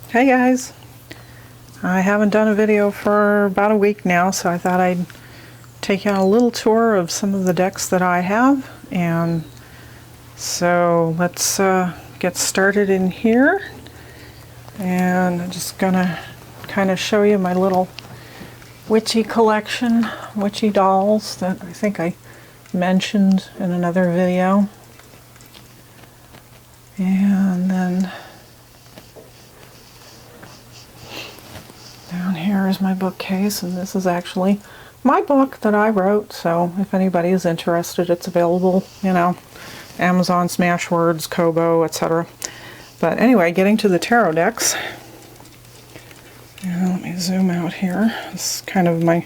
Hey guys, I haven't done a video for about a week now, so I thought I'd take you on a little tour of some of the decks that I have. And so let's get started in here. And I'm just gonna kind of show you my little witchy collection, witchy dolls that I think I mentioned in another video. And then down here is my bookcase, and this is actually my book that I wrote, so if anybody is interested, it's available, you know, Amazon, Smashwords, Kobo, etc. But anyway, getting to the tarot decks. And let me zoom out here. This is kind of my,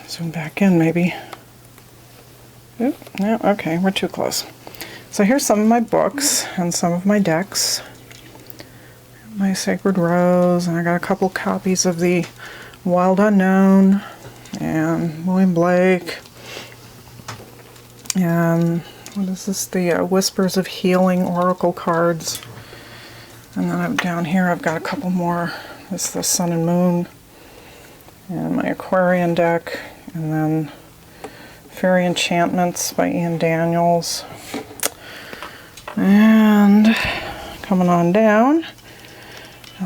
zoom back in maybe. Oop, no, okay, we're too close. So here's some of my books and some of my decks. My Sacred Rose, and I got a couple copies of the Wild Unknown and William Blake. And what is this? The Whispers of Healing Oracle cards. And then down here I've got a couple more. This is the Sun and Moon. And my Aquarian deck. And then Fairy Enchantments by Ian Daniels. And coming on down,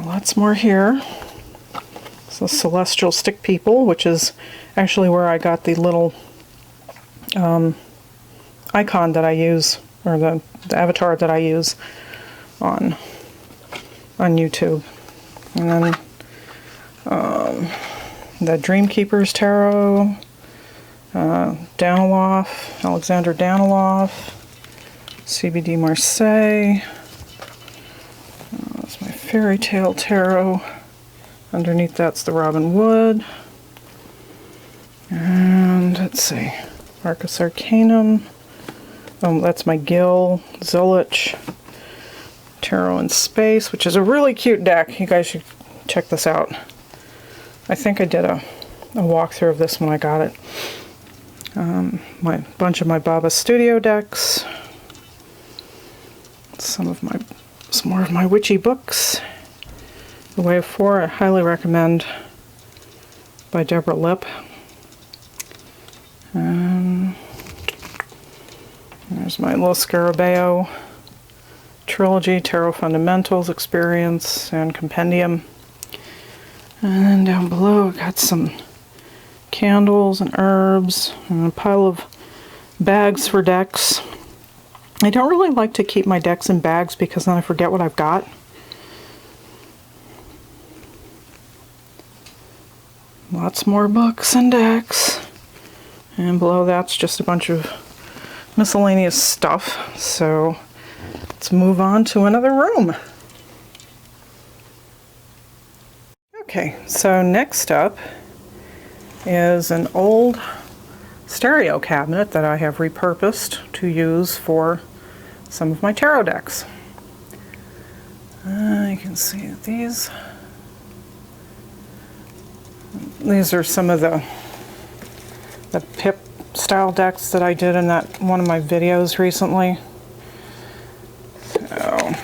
lots more here. So Celestial Stick People, which is actually where I got the little icon that I use, or the avatar that I use on YouTube. And then the Dreamkeepers Tarot, Daniloff, Alexander Daniloff, CBD Marseille. That's my Fairy Tale Tarot. Underneath that's the Robin Wood. And let's see, Arcus Arcanum. That's my Gil Zilich Tarot in Space, which is a really cute deck. You guys should check this out. I think I did a walkthrough of this when I got it. My bunch of my Baba Studio decks. Some more of my witchy books. The Way of Four, I highly recommend, by Deborah Lipp. There's my little Scarabeo trilogy, Tarot Fundamentals, Experience, and Compendium. And then down below I've got some candles and herbs and a pile of bags for decks. I don't really like to keep my decks in bags because then I forget what I've got. Lots more books and decks. And below that's just a bunch of miscellaneous stuff. So let's move on to another room. Okay, so next up is an old stereo cabinet that I have repurposed to use for some of my tarot decks. You can see these are some of the PIP style decks that I did in that one of my videos recently. So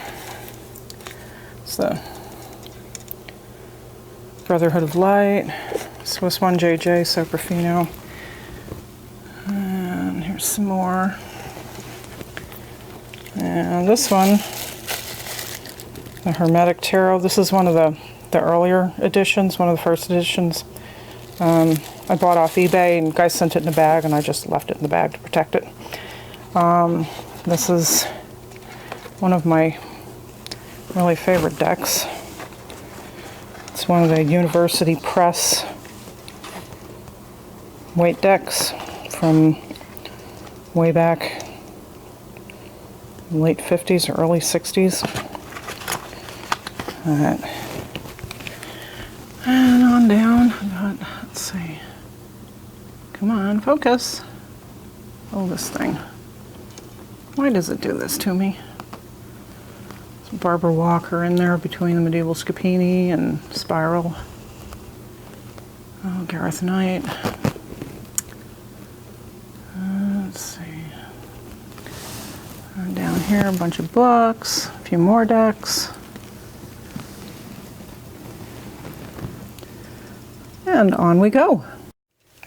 it's the Brotherhood of Light, Swiss 1 JJ, Soprafino. And here's some more. And this one, the Hermetic Tarot. This is one of the earlier editions, one of the first editions. I bought off eBay, and guys sent it in a bag, and I just left it in the bag to protect it. This is one of my really favorite decks. It's one of the University Press weight decks from way back late 50s or early 60s. Alright. And on down, let's see. Come on, focus. Oh, this thing. Why does it do this to me? Some Barbara Walker in there between the Medieval Scapini and Spiral. Oh, Gareth Knight. Let's see. And down here, a bunch of books, a few more decks. and on we go.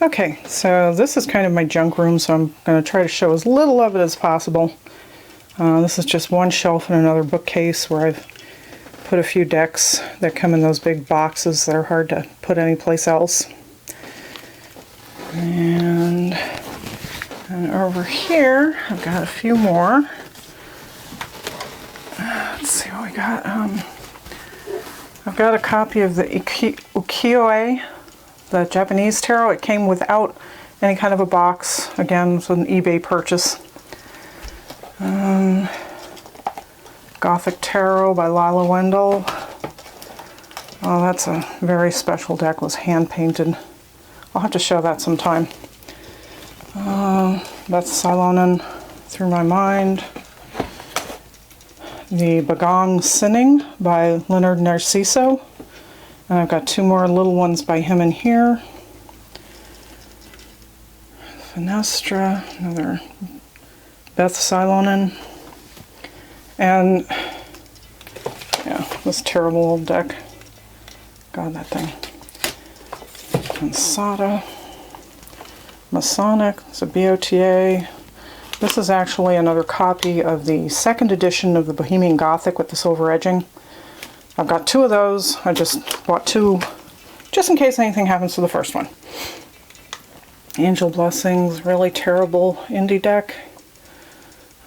Okay, so this is kind of my junk room, so I'm going to try to show as little of it as possible. This is just one shelf in another bookcase where I've put a few decks that come in those big boxes that are hard to put anyplace else. And over here, I've got a few more. Let's see what we got. I've got a copy of the Ukiyo-e, the Japanese tarot. It came without any kind of a box. Again, it's an eBay purchase. Gothic Tarot by Lila Wendell. Oh, that's a very special deck. It was hand painted. I'll have to show that sometime. That's Silonen Through My Mind. The Bagong Sinning by Leonard Narciso. And I've got two more little ones by him in here. Fenestra, another Beth Silonen. And yeah, this terrible old deck. God, that thing. Ansata. Masonic, it's a BOTA. This is actually another copy of the second edition of the Bohemian Gothic with the silver edging. I've got two of those. I just bought two just in case anything happens to the first one. Angel Blessings, really terrible indie deck.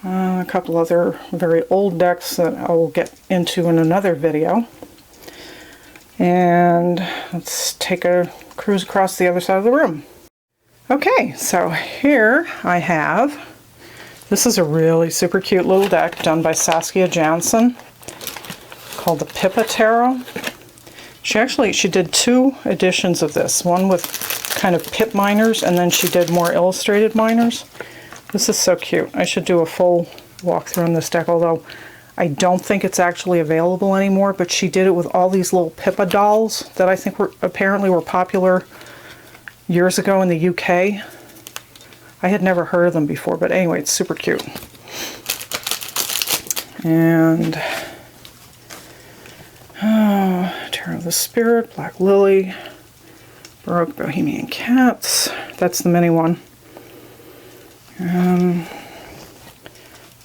A couple other very old decks that I will get into in another video. And let's take a cruise across the other side of the room. Okay, so here I have, this is a really super cute little deck done by Saskia Jansen called the PIPA Tarot. She did two editions of this, one with kind of pip minors, and then she did more illustrated minors. This is so cute. I should do a full walkthrough on this deck, although I don't think it's actually available anymore, but she did it with all these little PIPA dolls that I think apparently were popular years ago in the UK. I had never heard of them before, but anyway, it's super cute. And Tarot of the Spirit, Black Lily, Baroque Bohemian Cats. That's the mini one.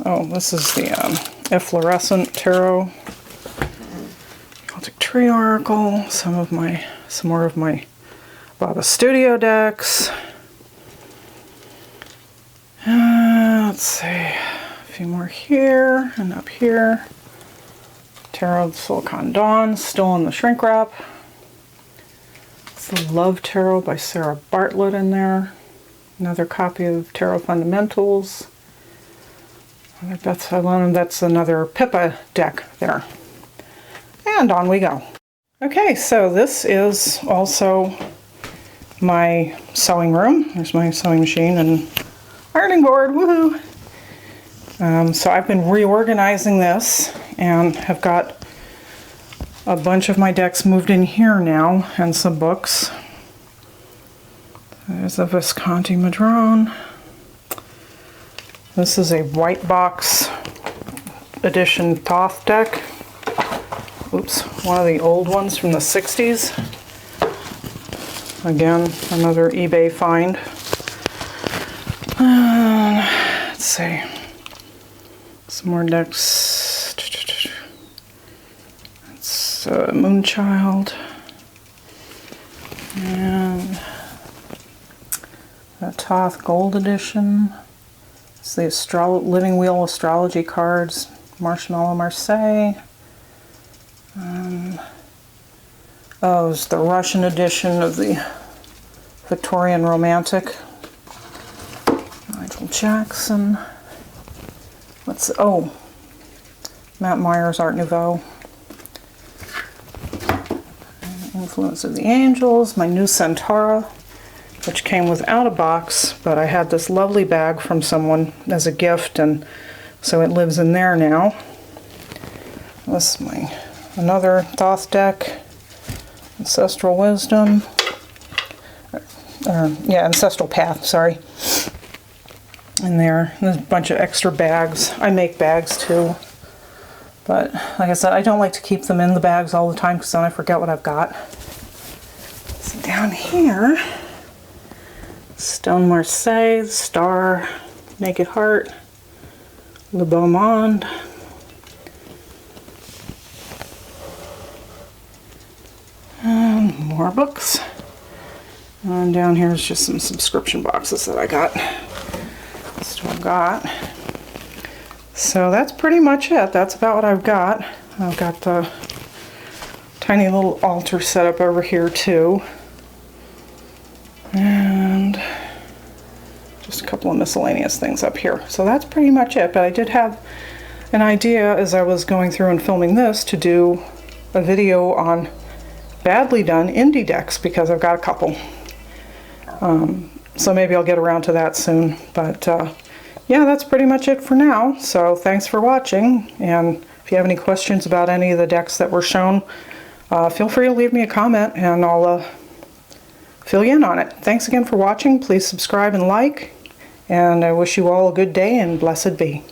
Oh, this is the Efflorescent Tarot, Celtic Tree Oracle, some more of my Baba Studio decks. Let's see, a few more here and up here. Tarot of Silicon Dawn, still in the shrink wrap. It's the Love Tarot by Sarah Bartlett in there. Another copy of Tarot Fundamentals. That's another PIPA deck there. And on we go. Okay, so this is also my sewing room. There's my sewing machine and ironing board, woohoo! So I've been reorganizing this and have got a bunch of my decks moved in here now and some books. There's a Visconti Madrone. This is a white box edition Thoth deck. Oops, one of the old ones from the 60s. Again, another eBay find. Let's see. Some more decks. It's Moonchild. And the Thoth Gold Edition. It's the Living Wheel Astrology cards. Marshmallow Marseille. Oh, it's the Russian edition of the Victorian Romantic. Michael Jackson. Matt Myers Art Nouveau. Influence of the Angels. My new Centaura, which came without a box, but I had this lovely bag from someone as a gift, and so it lives in there now. This is another Thoth deck. Ancestral Wisdom. Ancestral Path, sorry. In there. There's a bunch of extra bags. I make bags too. But like I said, I don't like to keep them in the bags all the time because then I forget what I've got. Some down here, Stone Marseille, Star, Naked Heart, Le Beau Monde, and more books. And down here is just some subscription boxes that I still got. So that's pretty much it. That's about what I've got. I've got the tiny little altar set up over here too. And just a couple of miscellaneous things up here. So that's pretty much it. But I did have an idea as I was going through and filming this to do a video on badly done indie decks, because I've got a couple. So maybe I'll get around to that soon. But yeah, that's pretty much it for now. So thanks for watching. And if you have any questions about any of the decks that were shown, feel free to leave me a comment and I'll fill you in on it. Thanks again for watching. Please subscribe and like. And I wish you all a good day and blessed be.